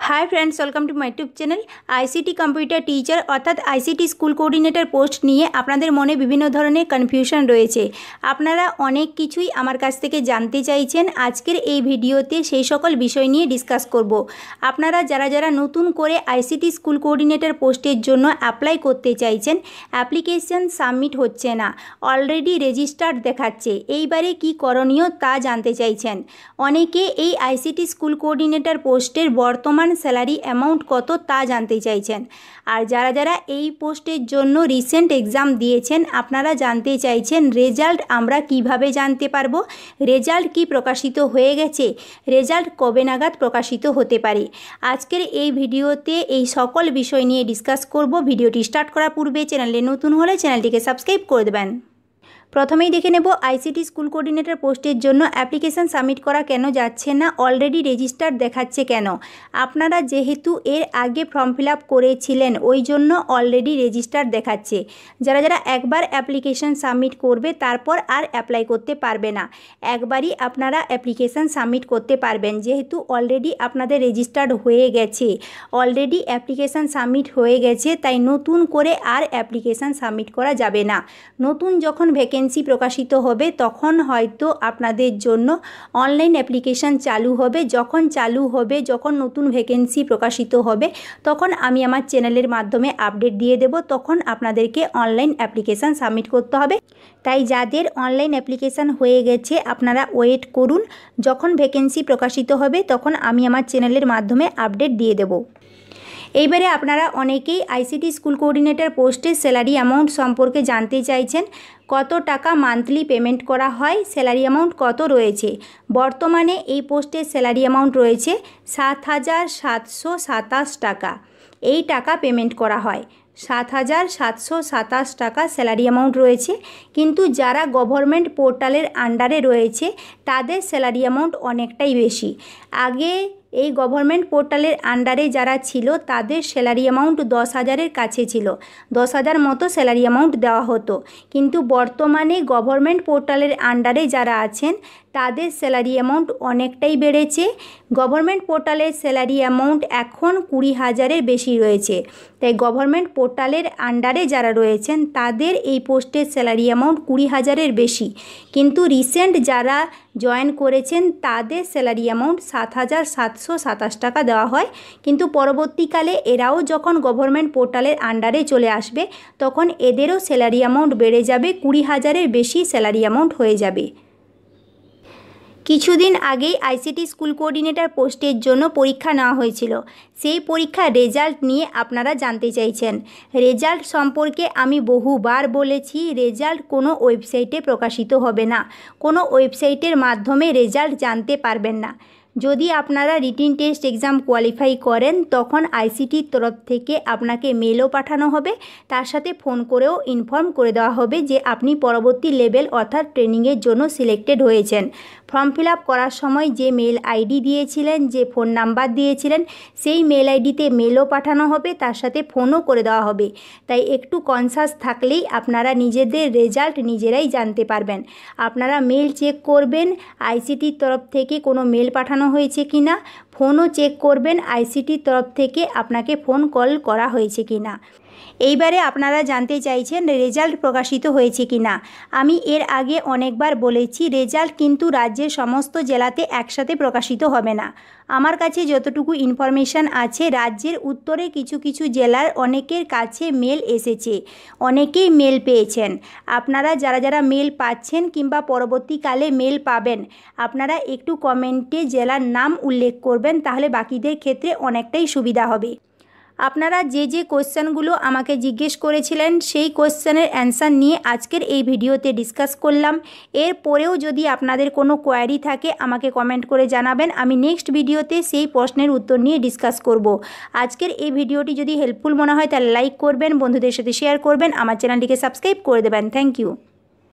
Hi friends, welcome to my YouTube channel. ICT computer teacher অর্থাৎ ICT school coordinator post নিয়ে আপনাদের মনে বিভিন্ন ধরনের কনফিউশন রয়েছে। আপনারা অনেক কিছুই আমার কাছ থেকে জানতে চাইছেন। আজকের এই ভিডিওতে সেই সকল বিষয় নিয়ে ডিসকাস করব। আপনারা যারা যারা নতুন করে আইসিটি স্কুল কোঅর্ডিনেটর পোস্টের জন্য অ্যাপ্লাই করতে চাইছেন, অ্যাপ্লিকেশন সাবমিট হচ্ছে না, অলরেডি রেজিস্টার্ড দেখাচ্ছে, এইবারে কি করণীয় তা জানতে চাইছেন। অনেকে এই আইসিটি স্কুল কোঅর্ডিনেটর পোস্টের বর্তমান স্যালারি অ্যামাউন্ট কত তা জানতে চাইছেন। আর যারা যারা এই পোস্টের জন্য রিসেন্ট এক্সাম দিয়েছেন, আপনারা জানতে চাইছেন রেজাল্ট আমরা কিভাবে জানতে পারবো, রেজাল্ট কি প্রকাশিত হয়ে গেছে, রেজাল্ট কবে নাগাদ প্রকাশিত হতে পারে। আজকের এই ভিডিওতে এই সকল বিষয় নিয়ে ডিসকাস করব। ভিডিওটি স্টার্ট করার পূর্বে চ্যানেলে নতুন হলে চ্যানেলটিকে সাবস্ক্রাইব করে দেবেন। প্রথমেই দেখে নেব আইসিটি স্কুল কোঅর্ডিনেটর পোস্টের জন্য অ্যাপ্লিকেশন সাবমিট করা কেন যাচ্ছে না, অলরেডি রেজিস্টার্ড দেখাচ্ছে কেন। আপনারা যেহেতু এর আগে ফর্ম ফিল আপ করেছিলেন, ওই জন্য অলরেডি রেজিস্টার্ড দেখাচ্ছে। যারা যারা একবার অ্যাপ্লিকেশন সাবমিট করবে তারপর আর অ্যাপ্লাই করতে পারবে না, একবারই আপনারা অ্যাপ্লিকেশন সাবমিট করতে পারবেন। যেহেতু অলরেডি আপনাদের রেজিস্টার্ড হয়ে গেছে, অলরেডি অ্যাপ্লিকেশন সাবমিট হয়ে গেছে, তাই নতুন করে আর অ্যাপ্লিকেশন সাবমিট করা যাবে না। নতুন যখন ভ্যাকেন্সি প্রকাশিত হবে তখন হয়তো আপনাদের জন্য অনলাইন অ্যাপ্লিকেশান চালু হবে। যখন চালু হবে, যখন নতুন ভ্যাকেন্সি প্রকাশিত হবে, তখন আমি আমার চ্যানেলের মাধ্যমে আপডেট দিয়ে দেব। তখন আপনাদেরকে অনলাইন অ্যাপ্লিকেশান সাবমিট করতে হবে। তাই যাদের অনলাইন অ্যাপ্লিকেশান হয়ে গেছে আপনারা ওয়েট করুন, যখন ভ্যাকেন্সি প্রকাশিত হবে তখন আমি আমার চ্যানেলের মাধ্যমে আপডেট দিয়ে দেব। এইবারে আপনারা অনেকেই আইসিটি স্কুল কোঅর্ডিনেটর পোস্টের স্যালারি অ্যামাউন্ট সম্পর্কে জানতে চাইছেন। কত টাকা মান্থলি পেমেন্ট করা হয়, স্যালারি অ্যামাউন্ট কত রয়েছে। বর্তমানে এই পোস্টের স্যালারি অ্যামাউন্ট রয়েছে 7,727 টাকা। এই টাকা পেমেন্ট করা হয়, 7,727 টাকা স্যালারি অ্যামাউন্ট রয়েছে। কিন্তু যারা গভর্নমেন্ট পোর্টালের আন্ডারে রয়েছে তাদের স্যালারি অ্যামাউন্ট অনেকটাই বেশি। আগে এই গভর্নমেন্ট পোর্টালের আন্ডারে যারা ছিল তাদের স্যালারি অ্যামাউন্ট 10,000-এর কাছে ছিল, 10,000 মতো স্যালারি অ্যামাউন্ট দেওয়া হতো। কিন্তু বর্তমানে গভর্নমেন্ট পোর্টালের আন্ডারে যারা আছেন তাদের স্যালারি অ্যামাউন্ট অনেকটাই বেড়েছে। গভর্নমেন্ট পোর্টালের স্যালারি অ্যামাউন্ট এখন 20,000-এর বেশি রয়েছে। তাই গভর্নমেন্ট পোর্টালের আন্ডারে যারা রয়েছেন তাদের এই পোস্টের স্যালারি অ্যামাউন্ট 20,000-এর বেশি। কিন্তু রিসেন্ট যারা জয়েন করেছেন তাদের স্যালারি অ্যামাউন্ট 7,727 টাকা দেওয়া হয়। কিন্তু পরবর্তীকালে এরাও যখন গভর্নমেন্ট পোর্টালের আন্ডারে চলে আসবে তখন এদেরও স্যালারি অ্যামাউন্ট বেড়ে যাবে, 20,000-এর বেশি স্যালারি অ্যামাউন্ট হয়ে যাবে। কিছুদিন আগেই আইসিটি স্কুল কোঅর্ডিনেটর পোস্টের জন্য পরীক্ষা নেওয়া হয়েছিল। সেই পরীক্ষার রেজাল্ট নিয়ে আপনারা জানতে চাইছেন। রেজাল্ট সম্পর্কে আমি বহুবার বলেছি, রেজাল্ট কোনো ওয়েবসাইটে প্রকাশিত হবে না, কোনো ওয়েবসাইটের মাধ্যমে রেজাল্ট জানতে পারবেন না। যদি আপনারা রিটিন টেস্ট এক্সাম কোয়ালিফাই করেন তখন আইসিটির তরফ থেকে আপনাকে মেলও পাঠানো হবে, তার সাথে ফোন করেও ইনফর্ম করে দেওয়া হবে যে আপনি পরবর্তী লেভেল অর্থাৎ ট্রেনিংয়ের জন্য সিলেক্টেড হয়েছেন। ফর্ম ফিল আপ করার সময় যে মেল আইডি দিয়েছিলেন, যে ফোন নাম্বার দিয়েছিলেন, সেই মেল আইডিতে মেলও পাঠানো হবে, তার সাথে ফোনও করে দেওয়া হবে। তাই একটু কনসাস থাকলেই আপনারা নিজেদের রেজাল্ট নিজেরাই জানতে পারবেন। আপনারা মেল চেক করবেন আইসিটির তরফ থেকে কোনো মেল পাঠানো হয়েছে কি না, ফোনও চেক করবেন আইসিটির তরফ থেকে আপনাকে ফোন কল করা হয়েছে কি না। এইবারে আপনারা জানতে চাইছেন রেজাল্ট প্রকাশিত হয়েছে কি না। আমি এর আগে অনেকবার বলেছি রেজাল্ট কিন্তু রাজ্যের সমস্ত জেলাতে একসাথে প্রকাশিত হবে না। আমার কাছে যতটুকু ইনফরমেশান আছে, রাজ্যের উত্তরে কিছু কিছু জেলার অনেকের কাছে মেল এসেছে, অনেকেই মেল পেয়েছেন। আপনারা যারা যারা মেল পাচ্ছেন কিংবা পরবর্তীকালে মেল পাবেন, আপনারা একটু কমেন্টে জেলার নাম উল্লেখ করবেন, তাহলে বাকিদের ক্ষেত্রে অনেকটাই সুবিধা হবে। আপনারা যে যে কোশ্চেনগুলো আমাকে জিজ্ঞেস করেছিলেন সেই কোশ্চেনের অ্যান্সার নিয়ে আজকের এই ভিডিওতে ডিসকাস করলাম। এরপরেও যদি আপনাদের কোনো কোয়ারি থাকে আমাকে কমেন্ট করে জানাবেন, আমি নেক্সট ভিডিওতে সেই প্রশ্নের উত্তর নিয়ে ডিসকাস করব। আজকের এই ভিডিওটি যদি হেল্পফুল মনে হয় তাহলে লাইক করবেন, বন্ধুদের সাথে শেয়ার করবেন, আমার চ্যানেলটিকে সাবস্ক্রাইব করে দেবেন। Thank you.